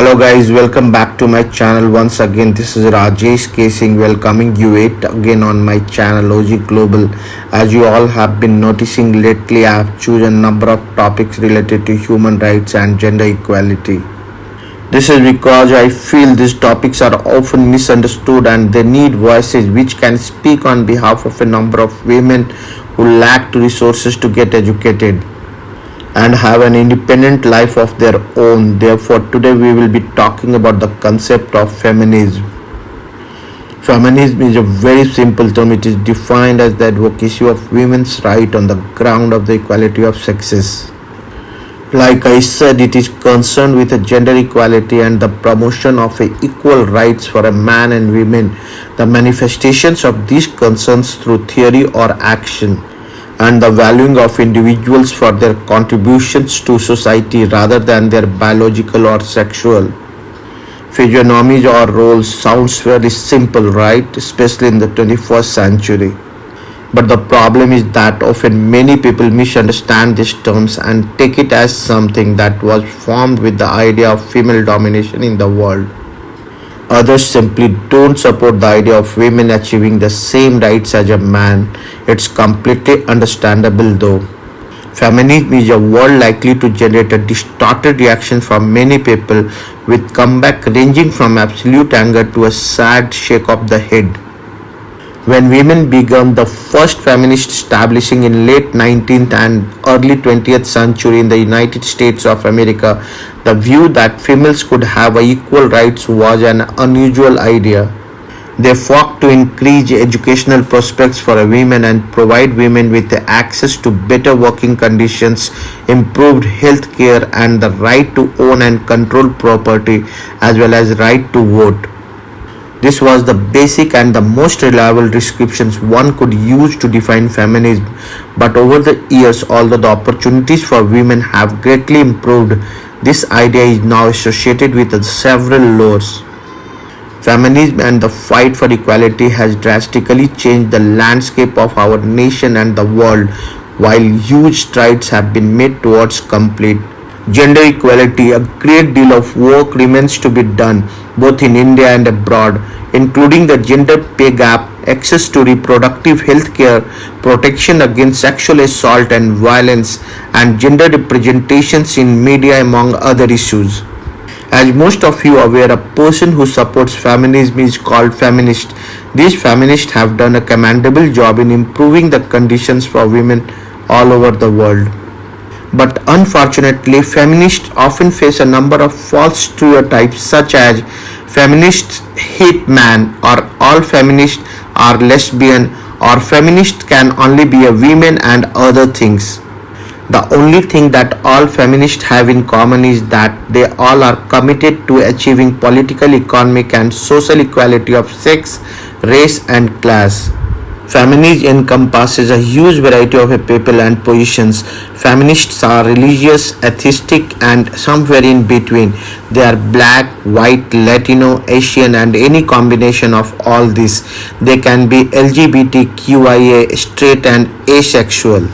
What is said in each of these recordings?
Hello guys, welcome back to my channel once again. This is Rajesh Casing welcoming you yet again on my channel OG Global. As you all have been noticing lately, I have chosen a number of topics related to human rights and gender equality. This is because I feel these topics are often misunderstood and they need voices which can speak on behalf of a number of women who lack the resources to get educated and have an independent life of their own. Therefore, today we will be talking about the concept of feminism. Feminism is a very simple term. It is defined as the advocacy of women's right on the ground of the equality of sexes. Like I said, it is concerned with a gender equality and the promotion of equal rights for a man and women. The manifestations of these concerns through theory or action, and the valuing of individuals for their contributions to society rather than their biological or sexual physiognomies or roles. Sounds very simple, right? Especially in the 21st century. But the problem is that often many people misunderstand these terms and take it as something that was formed with the idea of female domination in the world. Others simply don't support the idea of women achieving the same rights as a man. It's completely understandable though. Feminism is a word likely to generate a distorted reaction from many people, with comeback ranging from absolute anger to a sad shake of the head. When women began the first feminist establishing in late 19th and early 20th century in the United States of America, the view that females could have equal rights was an unusual idea. They fought to increase educational prospects for women and provide women with access to better working conditions, improved health care, and the right to own and control property, as well as right to vote. This was the basic and the most reliable descriptions one could use to define feminism. But over the years, although the opportunities for women have greatly improved, this idea is now associated with several laws. Feminism and the fight for equality has drastically changed the landscape of our nation and the world. While huge strides have been made towards complete gender equality, a great deal of work remains to be done, both in India and abroad, including the gender pay gap, access to reproductive health care, protection against sexual assault and violence, and gender representations in media, among other issues. As most of you are aware, a person who supports feminism is called feminist. These feminists have done a commendable job in improving the conditions for women all over the world. But unfortunately, feminists often face a number of false stereotypes such as feminists hate man, or all feminists are lesbian, or feminists can only be a women, and other things. The only thing that all feminists have in common is that they all are committed to achieving political, economic, and social equality of sex, race, and class. Feminism encompasses a huge variety of people and positions. Feminists are religious, atheistic, and somewhere in between. They are black, white, Latino, Asian, and any combination of all this. They can be LGBTQIA, straight, and asexual.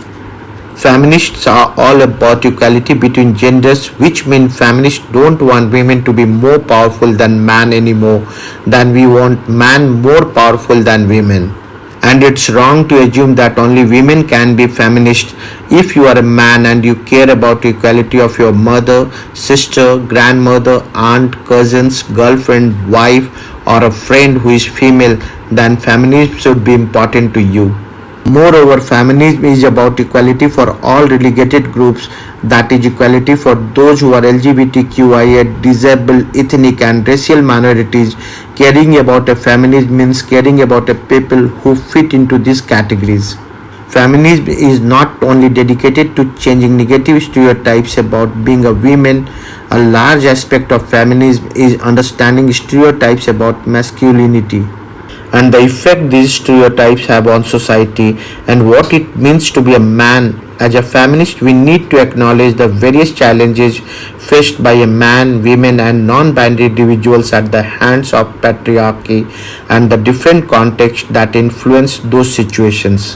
Feminists are all about equality between genders, which means feminists don't want women to be more powerful than man anymore, than we want man more powerful than women. And it's wrong to assume that only women can be feminist. If you are a man and you care about equality of your mother, sister, grandmother, aunt, cousins, girlfriend, wife, or a friend who is female, then feminism should be important to you. Moreover, feminism is about equality for all relegated groups, that is, equality for those who are LGBTQIA, disabled, ethnic, and racial minorities. Caring about a feminism means caring about a people who fit into these categories. Feminism is not only dedicated to changing negative stereotypes about being a woman. A large aspect of feminism is understanding stereotypes about masculinity and the effect these stereotypes have on society and what it means to be a man. As a feminist, we need to acknowledge the various challenges faced by a man, women, and non-binary individuals at the hands of patriarchy and the different contexts that influence those situations.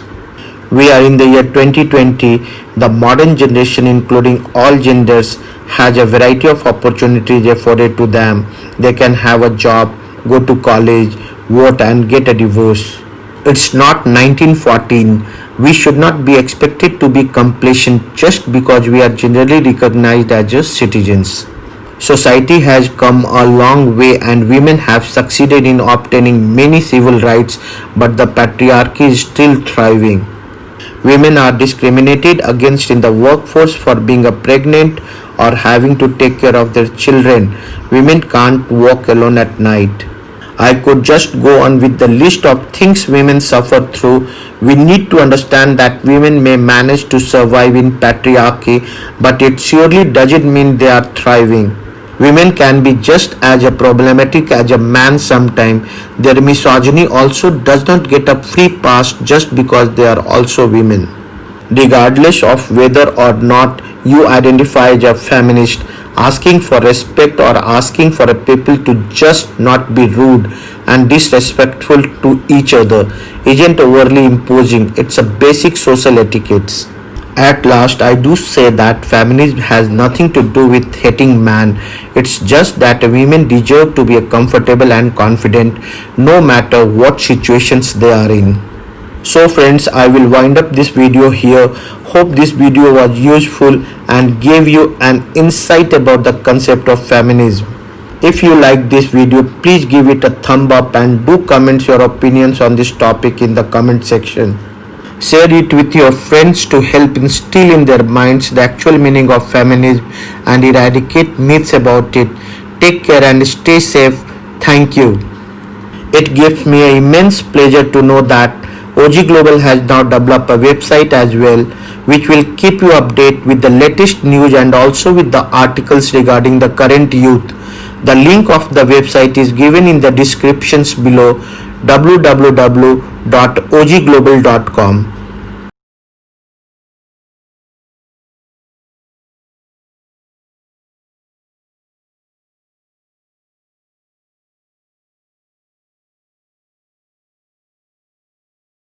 We are in the year 2020. The modern generation, including all genders, has a variety of opportunities afforded to them. They can have a job, go to college, vote, and get a divorce. It's not 1914. We should not be expected to be complacent just because we are generally recognized as just citizens. Society has come a long way and women have succeeded in obtaining many civil rights, but the patriarchy is still thriving. Women are discriminated against in the workforce for being a pregnant or having to take care of their children. Women can't walk alone at night. I could just go on with the list of things women suffer through. We need to understand that women may manage to survive in patriarchy, but it surely doesn't mean they are thriving. Women can be just as problematic as a man sometimes. Their misogyny also does not get a free pass just because they are also women. Regardless of whether or not you identify as a feminist, asking for respect or asking for a people to just not be rude and disrespectful to each other isn't overly imposing. It's a basic social etiquette. At last, I do say that feminism has nothing to do with hating man. It's just that women deserve to be comfortable and confident no matter what situations they are in. So friends, I will wind up this video here. Hope this video was useful and gave you an insight about the concept of feminism. If you like this video, please give it a thumb up and do comment your opinions on this topic in the comment section. Share it with your friends to help instill in their minds the actual meaning of feminism and eradicate myths about it. Take care and stay safe. Thank you. It gives me an immense pleasure to know that OG Global has now developed a website as well, which will keep you updated with the latest news and also with the articles regarding the current youth. The link of the website is given in the descriptions below, www.ogglobal.com.